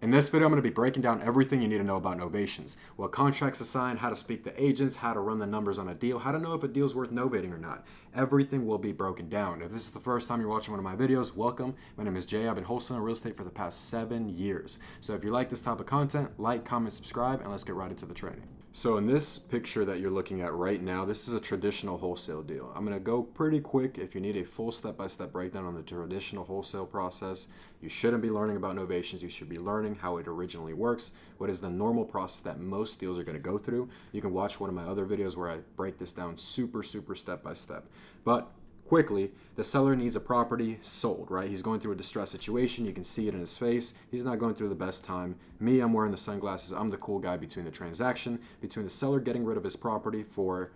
In this video, I'm going to be breaking down everything you need to know about novations. What contracts to sign, how to speak to agents, how to run the numbers on a deal, how to know if a deal is worth novating or not. Everything will be broken down. If this is the first time you're watching one of my videos, welcome. My name is Jay. I've been wholesaling real estate for the past 7 years. So if you like this type of content, like, comment, subscribe, and let's get right into the training. So in this picture that you're looking at right now, this is a traditional wholesale deal. I'm going to go pretty quick. If you need a full step-by-step breakdown on the traditional wholesale process, you shouldn't be learning about novations. You should be learning how it originally works, what is the normal process that most deals are going to go through. You can watch one of my other videos where I break this down super step-by-step. But quickly, the seller needs a property sold, right? He's going through a distressed situation. You can see it in his face. He's not going through the best time. Me, I'm wearing the sunglasses. I'm the cool guy between the transaction, between the seller getting rid of his property for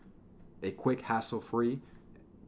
a quick, hassle-free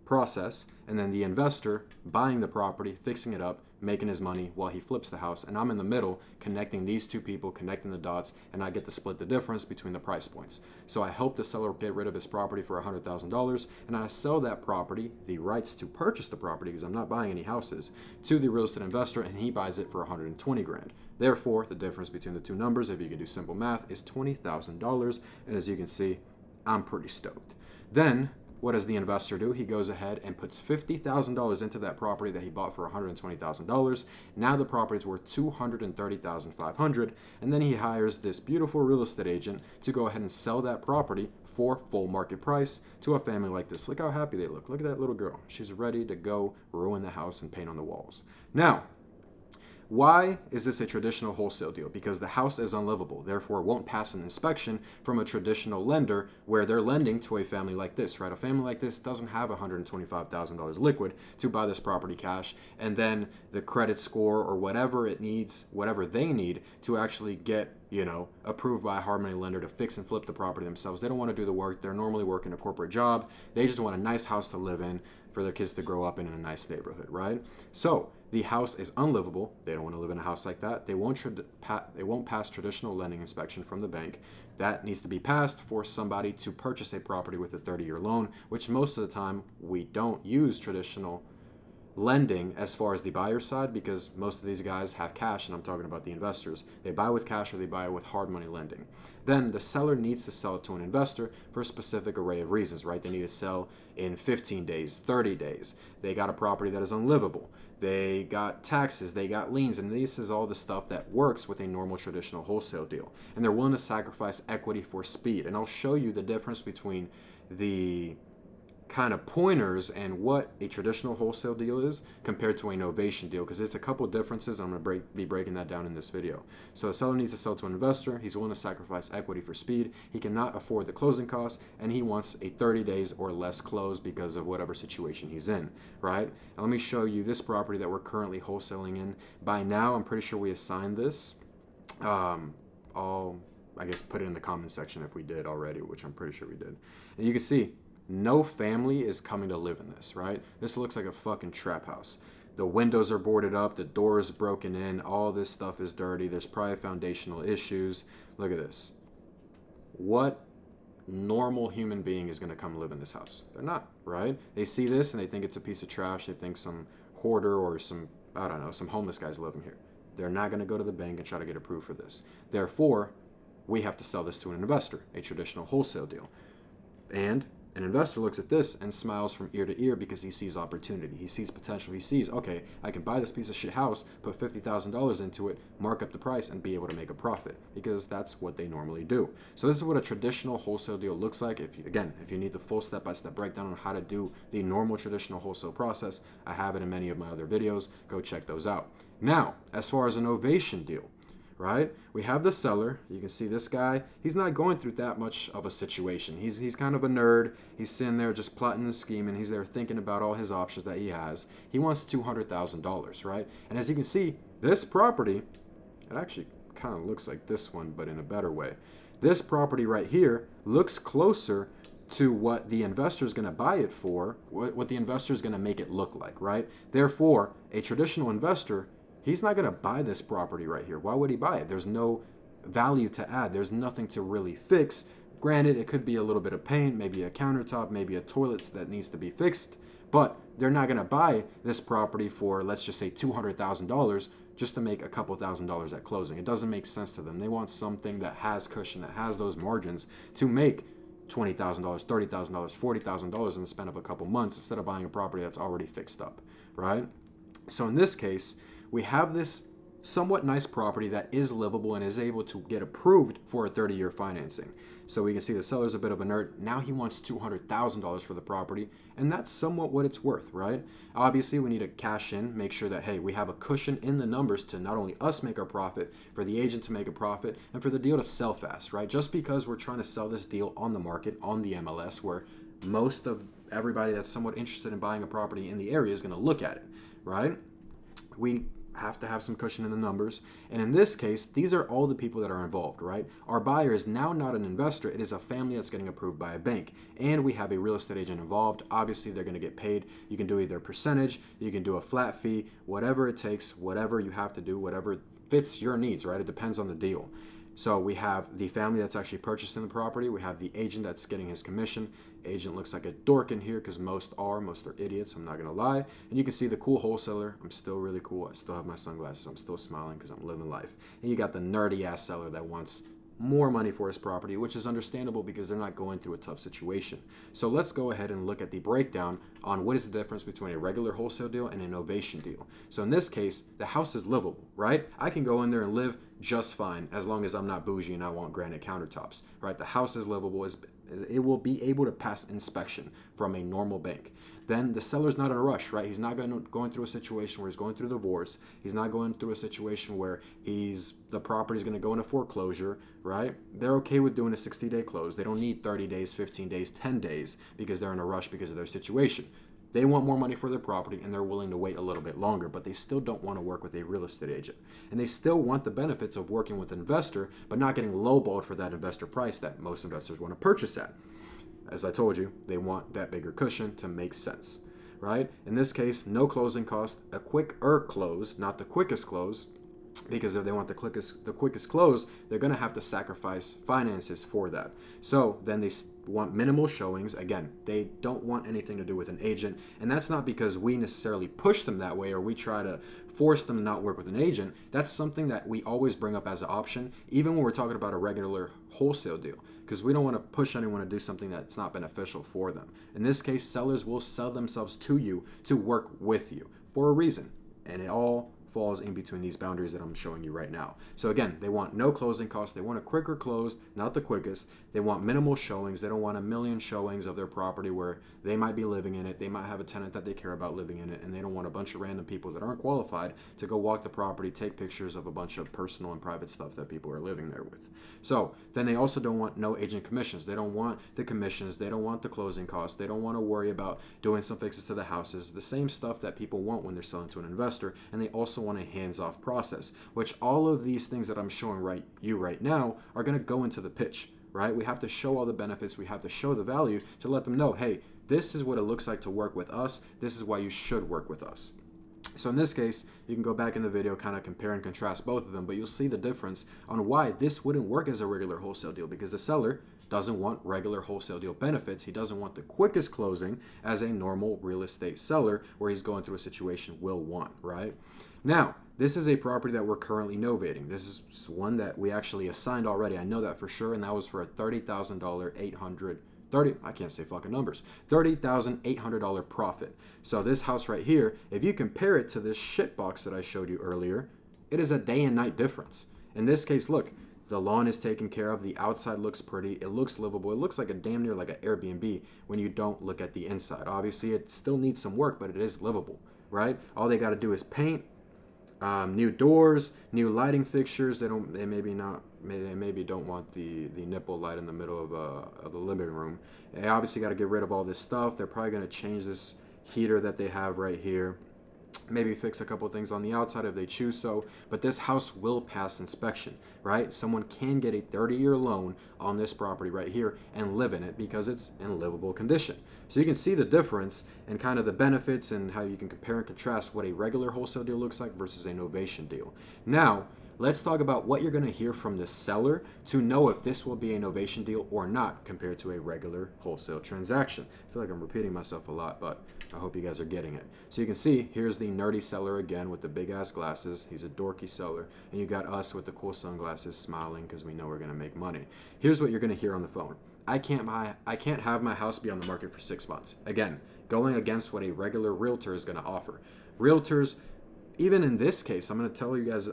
process, and then the investor buying the property, fixing it up, making his money while he flips the house. And I'm in the middle connecting these two people, connecting the dots, and I get to split the difference between the price points. So I help the seller get rid of his property for $100,000, and I sell that property, the rights to purchase the property, because I'm not buying any houses, to the real estate investor, and he buys it for 120 grand. Therefore, the difference between the two numbers, if you can do simple math, is $20,000. And as you can see, I'm pretty stoked. Then what does the investor do? He goes ahead and puts $50,000 into that property that he bought for $120,000. Now the property is worth $230,500, and then he hires this beautiful real estate agent to go ahead and sell that property for full market price to a family like this. Look how happy they look. Look at that little girl. She's ready to go ruin the house and paint on the walls. Now, why is this a traditional wholesale deal? Because the house is unlivable, therefore it won't pass an inspection from a traditional lender where they're lending to a family like this, right? A family like this doesn't have $125,000 liquid to buy this property cash, and then the credit score or whatever it needs, whatever they need to actually get, approved by a hard money lender to fix and flip the property themselves. They don't want to do the work. They're normally working a corporate job. They just want a nice house to live in for their kids to grow up in a nice neighborhood, right? So the house is unlivable. They don't want to live in a house like that. They won't pass traditional lending inspection from the bank. That needs to be passed for somebody to purchase a property with a 30-year loan, which most of the time we don't use traditional lending as far as the buyer side, because most of these guys have cash, and I'm talking about the investors. They buy with cash or they buy with hard money lending. Then the seller needs to sell it to an investor for a specific array of reasons, right? They need to sell in 15 days, 30 days. They got a property that is unlivable. They got taxes, they got liens, and this is all the stuff that works with a normal traditional wholesale deal. And they're willing to sacrifice equity for speed. And I'll show you the difference between the kind of pointers and what a traditional wholesale deal is compared to a novation deal, because there's a couple differences. I'm going to be breaking that down in this video. So a seller needs to sell to an investor. He's willing to sacrifice equity for speed. He cannot afford the closing costs, and he wants a 30 days or less close because of whatever situation he's in, right? And let me show you this property that we're currently wholesaling in. By now, I'm pretty sure we assigned this. I'll, I guess, put it in the comment section if we did already, which I'm pretty sure we did. And you can see no family is coming to live in this, right? This looks like a fucking trap house. The windows are boarded up, the door is broken in, all this stuff is dirty. There's probably foundational issues. Look at this. What normal human being is going to come live in this house? They're not, right? They see this and they think it's a piece of trash. They think some hoarder or some, I don't know, some homeless guy's living here. They're not going to go to the bank and try to get approved for this. Therefore, we have to sell this to an investor, a traditional wholesale deal. And an investor looks at this and smiles from ear to ear because he sees opportunity. He sees potential. He sees, okay, I can buy this piece of shit house, put $50,000 into it, mark up the price, and be able to make a profit, because that's what they normally do. So this is what a traditional wholesale deal looks like. If you need the full step-by-step breakdown on how to do the normal traditional wholesale process, I have it in many of my other videos. Go check those out. Now, as far as a novation deal, right? We have the seller. You can see this guy. He's not going through that much of a situation. He's kind of a nerd. He's sitting there just plotting and scheming. He's there thinking about all his options that he has. He wants $200,000, right? And as you can see, this property, it actually kind of looks like this one, but in a better way. This property right here looks closer to what the investor is going to buy it for, what the investor is going to make it look like, right? Therefore, a traditional investor, he's not going to buy this property right here. Why would he buy it? There's no value to add. There's nothing to really fix. Granted, it could be a little bit of paint, maybe a countertop, maybe a toilet that needs to be fixed, but they're not going to buy this property for, let's just say, $200,000 just to make a couple $1,000s at closing. It doesn't make sense to them. They want something that has cushion, that has those margins to make $20,000, $30,000, $40,000 in the span of a couple months instead of buying a property that's already fixed up, right? So in this case, we have this somewhat nice property that is livable and is able to get approved for a 30-year financing. So we can see the seller's a bit of a nerd. Now he wants $200,000 for the property, and that's somewhat what it's worth, right? Obviously, we need to cash in, make sure that, hey, we have a cushion in the numbers to not only us make our profit, for the agent to make a profit, and for the deal to sell fast, right? Just because we're trying to sell this deal on the market, on the MLS, where most of everybody that's somewhat interested in buying a property in the area is going to look at it, right? We have to have some cushion in the numbers. And in this case, these are all the people that are involved, right? Our buyer is now not an investor. It is a family that's getting approved by a bank. And we have a real estate agent involved. Obviously, they're going to get paid. You can do either a percentage, you can do a flat fee, whatever it takes, whatever you have to do, whatever fits your needs, right? It depends on the deal. So we have the family that's actually purchasing the property. We have the agent that's getting his commission. Agent looks like a dork in here because most are idiots, I'm not going to lie. And you can see the cool wholesaler. I'm still really cool. I still have my sunglasses. I'm still smiling because I'm living life. And you got the nerdy ass seller that wants more money for his property, which is understandable because they're not going through a tough situation. So let's go ahead and look at the breakdown on what is the difference between a regular wholesale deal and a novation deal. So in this case, the house is livable, right? I can go in there and live just fine as long as I'm not bougie and I want granite countertops, right? The house is livable. It will be able to pass inspection from a normal bank. Then the seller's not in a rush, right? He's not going through a situation where he's going through divorce. He's not going through a situation where the property's going to go into foreclosure, right? They're okay with doing a 60-day close. They don't need 30 days, 15 days, 10 days because they're in a rush because of their situation. They want more money for their property and they're willing to wait a little bit longer, but they still don't want to work with a real estate agent. And they still want the benefits of working with an investor, but not getting lowballed for that investor price that most investors want to purchase at. As I told you, they want that bigger cushion to make sense, right? In this case, no closing cost, a quicker close, not the quickest close, because if they want the quickest close, they're going to have to sacrifice finances for that. So then they want minimal showings. Again, they don't want anything to do with an agent, and that's not because we necessarily push them that way or we try to force them to not work with an agent. That's something that we always bring up as an option, even when we're talking about a regular wholesale deal, because we don't want to push anyone to do something that's not beneficial for them. In this case, sellers will sell themselves to you to work with you for a reason, and it all falls in between these boundaries that I'm showing you right now. So again, they want no closing costs. They want a quicker close, not the quickest. They want minimal showings. They don't want a million showings of their property where they might be living in it. They might have a tenant that they care about living in it, and they don't want a bunch of random people that aren't qualified to go walk the property, take pictures of a bunch of personal and private stuff that people are living there with. So then they also don't want no agent commissions. They don't want the commissions. They don't want the closing costs. They don't want to worry about doing some fixes to the houses, the same stuff that people want when they're selling to an investor. And they also want a hands-off process, which all of these things that I'm showing right now are going to go into the pitch, right? We have to show all the benefits. We have to show the value to let them know, hey, this is what it looks like to work with us. This is why you should work with us. So in this case, you can go back in the video, kind of compare and contrast both of them, but you'll see the difference on why this wouldn't work as a regular wholesale deal, because the seller doesn't want regular wholesale deal benefits. He doesn't want the quickest closing as a normal real estate seller where he's going through a situation will want, right? Now, this is a property that we're currently novating. This is one that we actually assigned already. I know that for sure, and that was for a $30,800 profit. So this house right here, if you compare it to this shit box that I showed you earlier, it is a day and night difference. In this case, look, the lawn is taken care of. The outside looks pretty. It looks livable. It looks like a damn near like an Airbnb when you don't look at the inside. Obviously, it still needs some work, but it is livable, right? All they got to do is paint, new doors, new lighting fixtures. They maybe don't want the nipple light in the middle of the living room. They obviously got to get rid of all this stuff. They're probably going to change this heater that they have right here. Maybe fix a couple things on the outside if they choose so, but this house will pass inspection, right? Someone can get a 30-year loan on this property right here and live in it because it's in livable condition. So you can see the difference and kind of the benefits and how you can compare and contrast what a regular wholesale deal looks like versus a novation deal. Now, let's talk about what you're going to hear from the seller to know if this will be a novation deal or not compared to a regular wholesale transaction. I feel like I'm repeating myself a lot, but I hope you guys are getting it. So you can see, here's the nerdy seller again with the big ass glasses. He's a dorky seller. And you got us with the cool sunglasses smiling because we know we're going to make money. Here's what you're going to hear on the phone. I can't have my house be on the market for 6 months. Again, going against what a regular realtor is going to offer. Realtors, even in this case, I'm going to tell you guys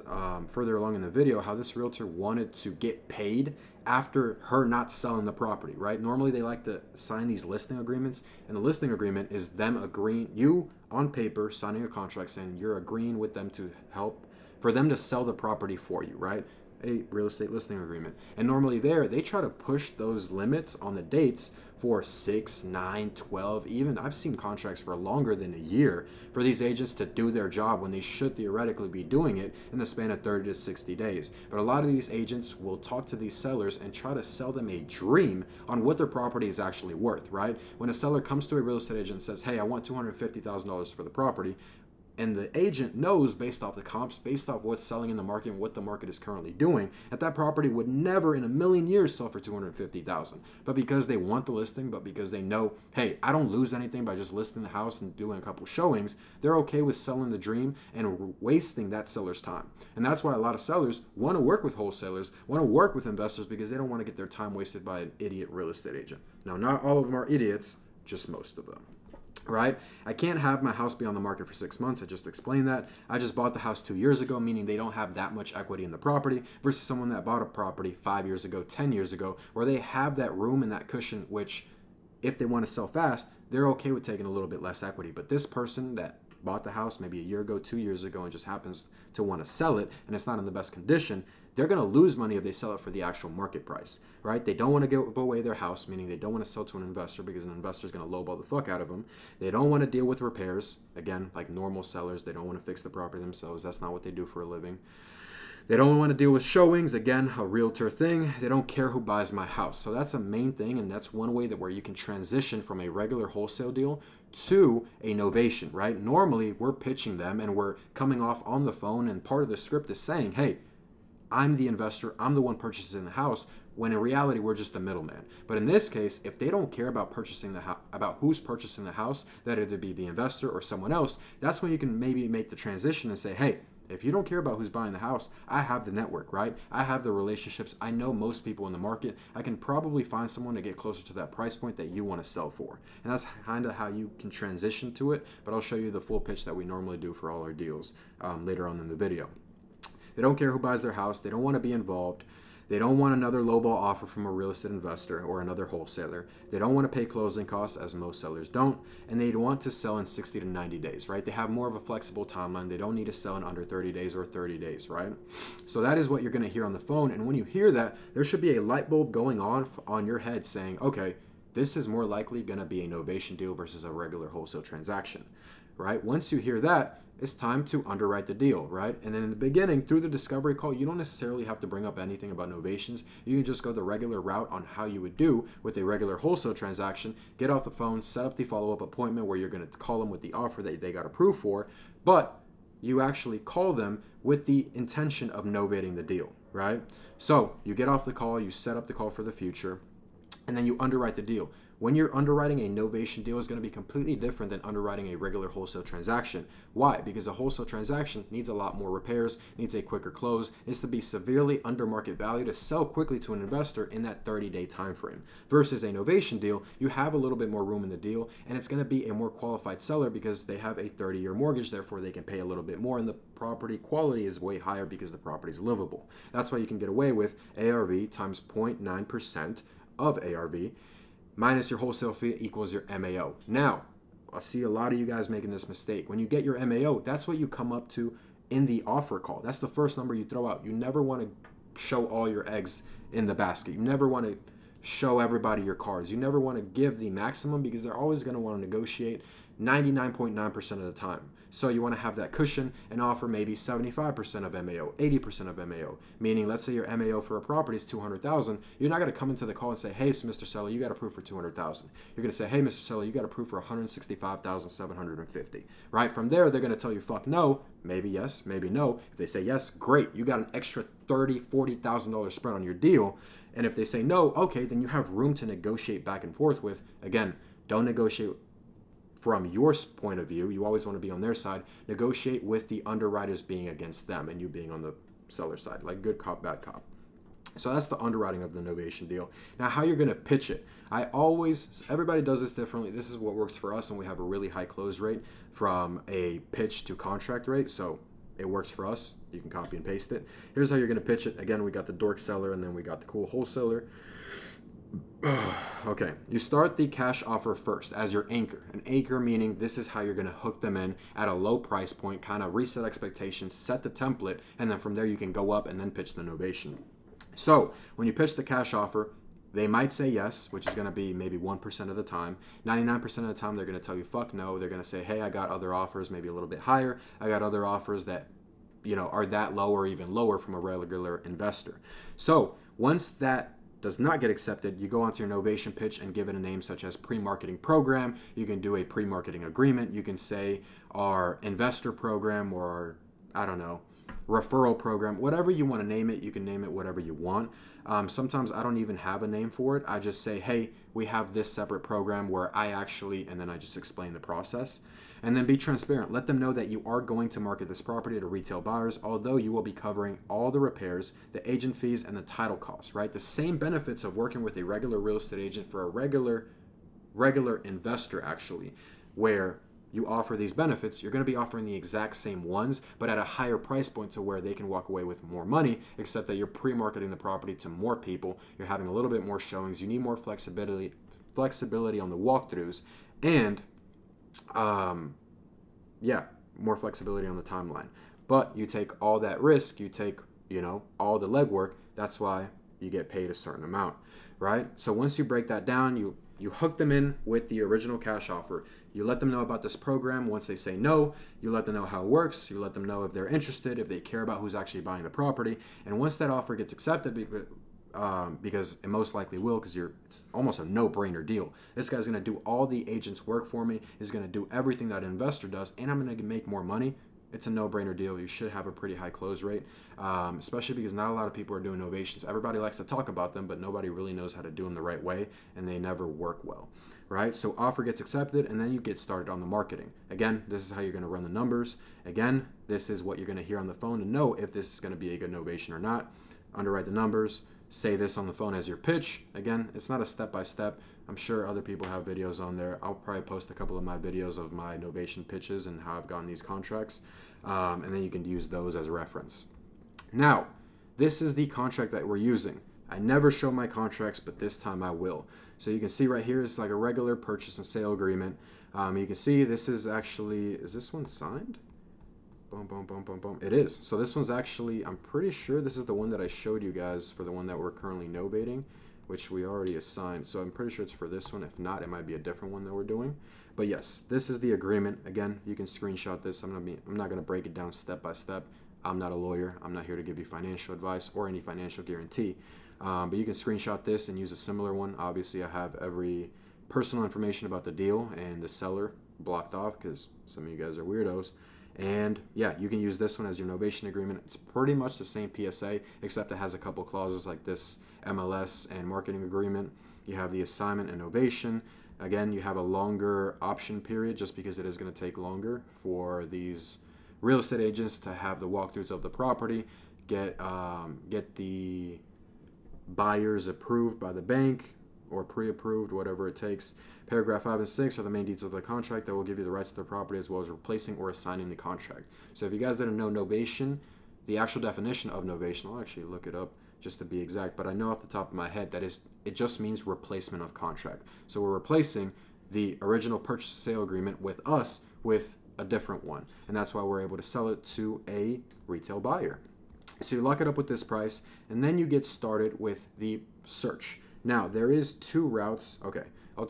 further along in the video how this realtor wanted to get paid after her not selling the property, right? Normally they like to sign these listing agreements, and the listing agreement is them agreeing, you on paper signing a contract saying you're agreeing with them to help for them to sell the property for you, right? A real estate listing agreement. And normally they try to push those limits on the dates for 6, 9, 12, even I've seen contracts for longer than a year for these agents to do their job when they should theoretically be doing it in the span of 30 to 60 days. But a lot of these agents will talk to these sellers and try to sell them a dream on what their property is actually worth, right? When a seller comes to a real estate agent and says, hey, I want $250,000 for the property, and the agent knows based off the comps, based off what's selling in the market and what the market is currently doing, that property would never in a million years sell for $250,000. But because they want the listing, but because they know, hey, I don't lose anything by just listing the house and doing a couple showings, they're okay with selling the dream and wasting that seller's time. And that's why a lot of sellers want to work with wholesalers, want to work with investors, because they don't want to get their time wasted by an idiot real estate agent. Now, not all of them are idiots, just most of them. Right? I can't have my house be on the market for 6 months. I just explained that. I just bought the house 2 years ago, meaning they don't have that much equity in the property, versus someone that bought a property 5 years ago, 10 years ago, where they have that room and that cushion, which if they want to sell fast, they're okay with taking a little bit less equity. But this person that bought the house maybe a year ago, 2 years ago, and just happens to want to sell it, and it's not in the best condition, they're going to lose money if they sell it for the actual market price, right? They don't want to give away their house, meaning they don't want to sell to an investor because an investor is going to lowball the fuck out of them. They don't want to deal with repairs. Again, like normal sellers, they don't want to fix the property themselves. That's not what they do for a living. They don't want to deal with showings. Again, a realtor thing. They don't care who buys my house. So that's a main thing, and that's one way that where you can transition from a regular wholesale deal to a novation, right? Normally, we're pitching them and we're coming off on the phone, and part of the script is saying, hey, I'm the investor, I'm the one purchasing the house, when in reality we're just the middleman. But in this case, if they don't care about purchasing the about who's purchasing the house, that either be the investor or someone else, that's when you can maybe make the transition and say, hey, if you don't care about who's buying the house, I have the network, right? I have the relationships. I know most people in the market. I can probably find someone to get closer to that price point that you want to sell for. And that's kind of how you can transition to it. But I'll show you the full pitch that we normally do for all our deals later on in the video. They don't care who buys their house. They don't want to be involved. They don't want another lowball offer from a real estate investor or another wholesaler. They don't want to pay closing costs, as most sellers don't. And they want to sell in 60 to 90 days, right? They have more of a flexible timeline. They don't need to sell in under 30 days or 30 days, right? So that is what you're going to hear on the phone. And when you hear that, there should be a light bulb going on your head saying, okay, this is more likely going to be a novation deal versus a regular wholesale transaction, right? Once you hear that, it's time to underwrite the deal, right? And then in the beginning, through the discovery call, you don't necessarily have to bring up anything about novations. You can just go the regular route on how you would do with a regular wholesale transaction, get off the phone, set up the follow-up appointment where you're going to call them with the offer that they got approved for, but you actually call them with the intention of novating the deal, right? So you get off the call, you set up the call for the future, and then you underwrite the deal. When you're underwriting a novation deal, is going to be completely different than underwriting a regular wholesale transaction. Why? Because a wholesale transaction needs a lot more repairs, needs a quicker close, needs to be severely under market value to sell quickly to an investor in that 30-day time frame. Versus a novation deal, you have a little bit more room in the deal, and it's going to be a more qualified seller because they have a 30-year mortgage, therefore they can pay a little bit more, and the property quality is way higher because the property is livable. That's why you can get away with ARV times 0.9% of ARV minus your wholesale fee equals your MAO. Now, I see a lot of you guys making this mistake. When you get your MAO, that's what you come up to in the offer call. That's the first number you throw out. You never want to show all your eggs in the basket. You never want to show everybody your cards. You never want to give the maximum because they're always going to want to negotiate 99.9% of the time. So you want to have that cushion and offer maybe 75% of MAO, 80% of MAO. Meaning, let's say your MAO for a property is 200,000. You're not going to come into the call and say, hey, Mr. Seller, you got approved for 200,000. You're going to say, hey, Mr. Seller, you got approved for 165,750. Right? From there, they're going to tell you, fuck no, maybe yes, maybe no. If they say yes, great. You got an extra $30,000, $40,000 spread on your deal. And if they say no, okay, then you have room to negotiate back and forth with. Again, don't negotiate from your point of view. You always want to be on their side. Negotiate with the underwriters being against them and you being on the seller side, like good cop, bad cop. So that's the underwriting of the novation deal. Now, how you're going to pitch it. Everybody does this differently. This is what works for us, and we have a really high close rate from a pitch to contract rate. So it works for us. You can copy and paste it. Here's how you're going to pitch it. Again, we got the dork seller, and then we got the cool wholesaler. Okay, you start the cash offer first as your anchor. An anchor meaning this is how you're going to hook them in at a low price point, kind of reset expectations, set the template, and then from there you can go up and then pitch the novation. So when you pitch the cash offer, they might say yes, which is going to be maybe 1% of the time. 99% of the time, they're going to tell you fuck no. They're going to say, hey, I got other offers, maybe a little bit higher. I got other offers that, are that low or even lower from a regular investor. So once that does not get accepted, you go onto your novation pitch and give it a name such as pre-marketing program. You can do a pre-marketing agreement. You can say our investor program or, I don't know, referral program, whatever you want to name it. You can name it whatever you want. Sometimes I don't even have a name for it. I just say, hey, we have this separate program where and then I just explain the process. And then be transparent. Let them know that you are going to market this property to retail buyers, although you will be covering all the repairs, the agent fees, and the title costs, right? The same benefits of working with a regular real estate agent for a regular investor, actually, where you offer these benefits, you're going to be offering the exact same ones, but at a higher price point to where they can walk away with more money, except that you're pre-marketing the property to more people. You're having a little bit more showings. You need more flexibility on the walkthroughs, and more flexibility on the timeline. But you take all that risk, you take, all the legwork. That's why you get paid a certain amount, right? So once you break that down, you hook them in with the original cash offer. You let them know about this program. Once they say no, you let them know how it works. You let them know if they're interested, if they care about who's actually buying the property. And once that offer gets accepted, because it most likely will, because it's almost a no-brainer deal. This guy's going to do all the agent's work for me. He's going to do everything that an investor does, and I'm going to make more money. It's a no-brainer deal. You should have a pretty high close rate, especially because not a lot of people are doing novations. Everybody likes to talk about them, but nobody really knows how to do them the right way, and they never work well, right? So offer gets accepted, and then you get started on the marketing. Again, this is how you're going to run the numbers. Again, this is what you're going to hear on the phone to know if this is going to be a good novation or not. Underwrite the numbers. Say this on the phone as your pitch. Again, it's not a step-by-step. I'm sure other people have videos on there. I'll probably post a couple of my videos of my novation pitches and how I've gotten these contracts. And then you can use those as a reference. Now, this is the contract that we're using. I never show my contracts, but this time I will. So you can see right here, it's like a regular purchase and sale agreement. You can see this is this one signed? Boom, boom, boom, boom, boom. It is. So this one's actually, I'm pretty sure this is the one that I showed you guys for the one that we're currently novating, which we already assigned. So I'm pretty sure it's for this one. If not, it might be a different one that we're doing. But yes, this is the agreement. Again, you can screenshot this. I'm not going to break it down step by step. I'm not a lawyer. I'm not here to give you financial advice or any financial guarantee. But you can screenshot this and use a similar one. Obviously, I have every personal information about the deal and the seller blocked off because some of you guys are weirdos. And yeah, you can use this one as your novation agreement. It's pretty much the same PSA, except it has a couple clauses like this MLS and marketing agreement. You have the assignment and novation. Again, you have a longer option period just because it is going to take longer for these real estate agents to have the walkthroughs of the property, get the buyers approved by the bank or pre-approved, whatever it takes. Paragraph 5 and 6 are the main details of the contract that will give you the rights to the property as well as replacing or assigning the contract. So if you guys didn't know novation, the actual definition of novation, I'll actually look it up just to be exact, but I know off the top of my head that it just means replacement of contract. So we're replacing the original purchase sale agreement with us with a different one, and that's why we're able to sell it to a retail buyer. So you lock it up with this price, and then you get started with the search. Now, there is two routes. Okay, I'll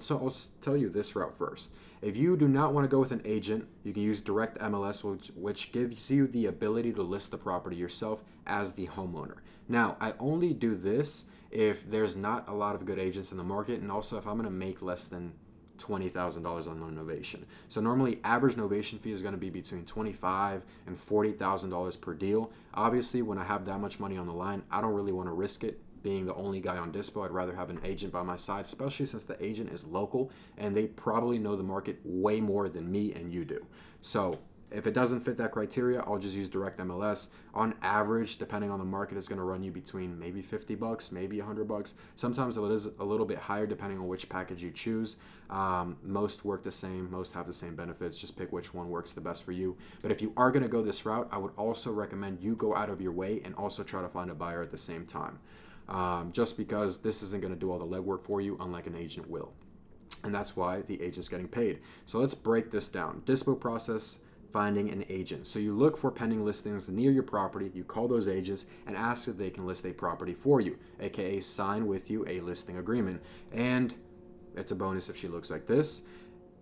tell you this route first. If you do not want to go with an agent, you can use direct MLS, which gives you the ability to list the property yourself as the homeowner. Now, I only do this if there's not a lot of good agents in the market, and also if I'm going to make less than $20,000 on loan novation. So normally average novation fee is going to be between $25,000 and $40,000 per deal. Obviously, when I have that much money on the line, I don't really want to risk it. Being the only guy on Dispo, I'd rather have an agent by my side, especially since the agent is local and they probably know the market way more than me and you do. So if it doesn't fit that criteria, I'll just use direct MLS. On average, depending on the market, it's going to run you between maybe $50, maybe $100. Sometimes it is a little bit higher depending on which package you choose. Most work the same. Most have the same benefits. Just pick which one works the best for you. But if you are going to go this route, I would also recommend you go out of your way and also try to find a buyer at the same time. Just because this isn't going to do all the legwork for you, unlike an agent will. And that's why the agent's getting paid. So let's break this down. Dispo process, finding an agent. So you look for pending listings near your property, you call those agents and ask if they can list a property for you, aka sign with you a listing agreement. And it's a bonus if she looks like this.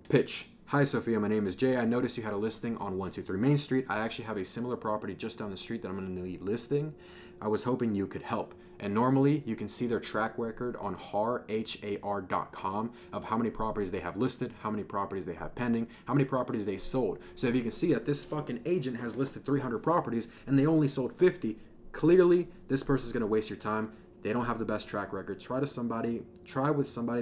Pitch. Hi Sophia, my name is Jay. I noticed you had a listing on 123 Main Street. I actually have a similar property just down the street that I'm going to need listing. I was hoping you could help. And normally you can see their track record on har.com of how many properties they have listed, how many properties they have pending, how many properties they sold. So if you can see that this fucking agent has listed 300 properties and they only sold 50, clearly this person's going to waste your time. They don't have the best track record. Try with somebody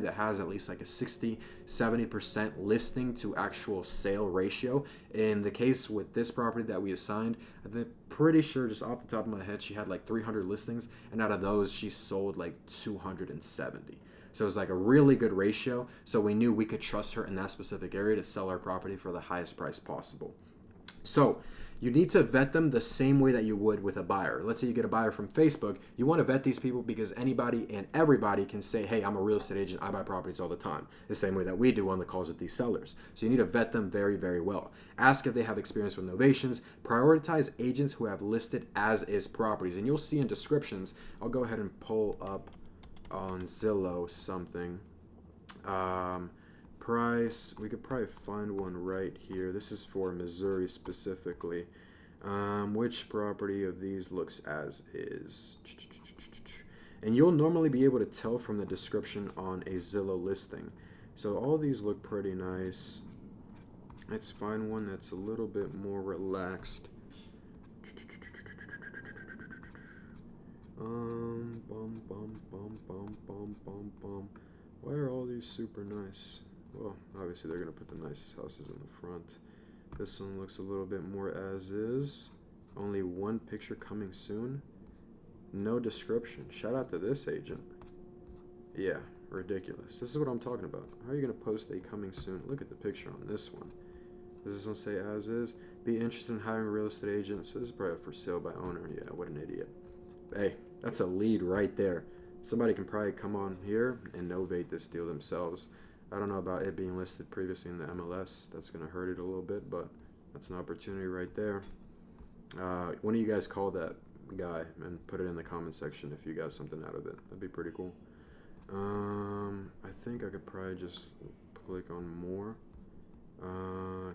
that has at least like a 60-70% listing to actual sale ratio. In the case with this property that we assigned, I'm pretty sure, just off the top of my head, she had like 300 listings, and out of those she sold like 270. So it was like a really good ratio. So we knew we could trust her in that specific area to sell our property for the highest price possible. So you need to vet them the same way that you would with a buyer. Let's say you get a buyer from Facebook. You want to vet these people because anybody and everybody can say, hey, I'm a real estate agent. I buy properties all the time. The same way that we do on the calls with these sellers. So you need to vet them very, very well. Ask if they have experience with novations. Prioritize agents who have listed as is properties. And you'll see in descriptions, I'll go ahead and pull up on Zillow something. Price, we could probably find one right here. This is for Missouri specifically. Which property of these looks as is? And you'll normally be able to tell from the description on a Zillow listing. So all these look pretty nice. Let's find one that's a little bit more relaxed. Why are all these super nice? Well, obviously they're going to put the nicest houses in the front. This one looks a little bit more as is. Only one picture coming soon. No description. Shout out to this agent. Yeah, ridiculous. This is what I'm talking about. How are you going to post a coming soon? Look at the picture on this one. Does this one say as is? Be interested in hiring a real estate agent. So this is probably for sale by owner. Yeah, what an idiot. Hey, that's a lead right there. Somebody can probably come on here and novate this deal themselves. I don't know about it being listed previously in the MLS. That's going to hurt it a little bit, but that's an opportunity right there. One of you guys call that guy and put it in the comment section if you got something out of it. That'd be pretty cool. I think I could probably just click on more.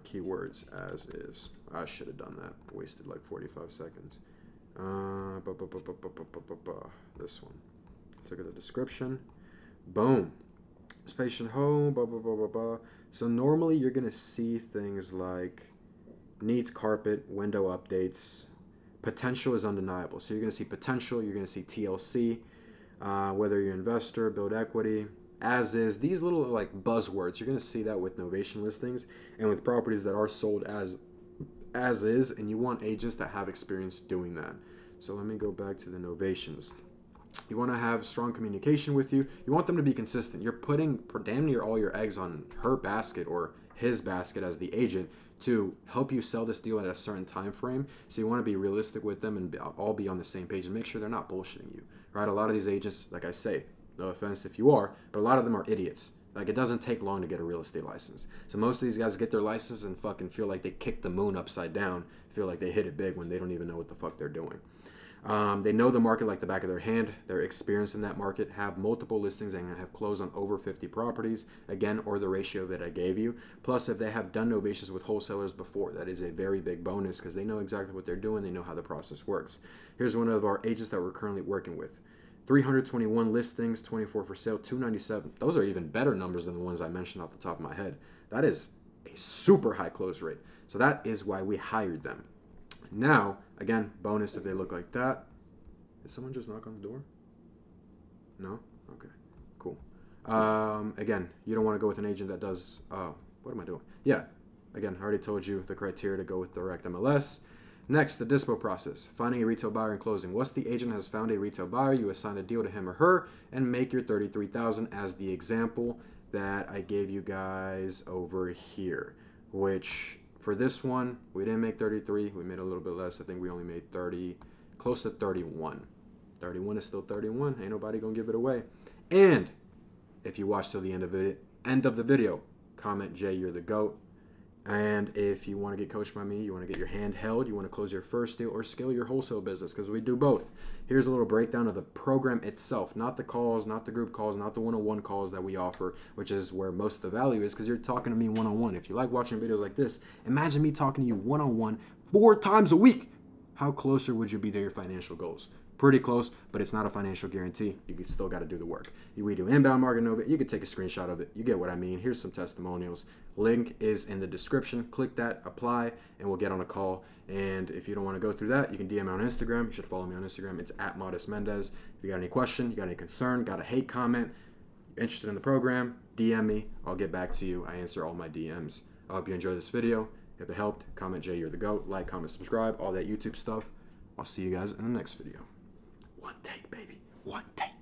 Keywords as is. I should have done that. Wasted like 45 seconds. This one. Let's look at the description. Boom. Spacious home, blah, blah, blah, blah, blah. So normally you're going to see things like needs carpet, window updates. Potential is undeniable. So you're going to see potential, you're going to see TLC, whether you're an investor, build equity, as is. These little like buzzwords, you're going to see that with novation listings and with properties that are sold as is, and you want agents that have experience doing that. So let me go back to the novations. You want to have strong communication with you. You want them to be consistent. You're putting damn near all your eggs on her basket or his basket as the agent to help you sell this deal at a certain time frame. So you want to be realistic with them and all be on the same page and make sure they're not bullshitting you, right? A lot of these agents, like I say, no offense if you are, but a lot of them are idiots. Like, it doesn't take long to get a real estate license. So most of these guys get their license and fucking feel like they kicked the moon upside down, feel like they hit it big when they don't even know what the fuck they're doing. They know the market like the back of their hand. They're experienced in that market, have multiple listings, and have closed on over 50 properties, again, or the ratio that I gave you. Plus, if they have done novations with wholesalers before, that is a very big bonus because they know exactly what they're doing. They know how the process works. Here's one of our agents that we're currently working with. 321 listings, 24 for sale, 297. Those are even better numbers than the ones I mentioned off the top of my head. That is a super high close rate. So that is why we hired them. Now, again, bonus if they look like that. Did someone just knock on the door? No? Okay, cool. Again, you don't want to go with an agent that does, what am I doing? Yeah, again, I already told you the criteria to go with direct MLS. Next, the Dispo process. Finding a retail buyer and closing. Once the agent has found a retail buyer, you assign the deal to him or her and make your $33,000 as the example that I gave you guys over here, which for this one, we didn't make 33. We made a little bit less. I think we only made 30, close to 31. 31 is still 31. Ain't nobody gonna give it away. And if you watch till the end of the video, comment Jay, you're the GOAT. And if you want to get coached by me, you want to get your hand held, you want to close your first deal or scale your wholesale business, because we do both. Here's a little breakdown of the program itself, not the calls, not the group calls, not the one-on-one calls that we offer, which is where most of the value is, because you're talking to me one-on-one. If you like watching videos like this, imagine me talking to you one-on-one 4 times a week. How closer would you be to your financial goals? Pretty close, but it's not a financial guarantee. You still got to do the work. We do inbound marketing. You can take a screenshot of it. You get what I mean. Here's some testimonials. Link is in the description. Click that, apply, and we'll get on a call. And if you don't want to go through that, you can DM me on Instagram. You should follow me on Instagram. It's @ModestMendez. If you got any question, you got any concern, got a hate comment, interested in the program, DM me. I'll get back to you. I answer all my DMs. I hope you enjoyed this video. If it helped, comment Jay, you're the GOAT. Like, comment, subscribe, all that YouTube stuff. I'll see you guys in the next video. One take, baby. One take.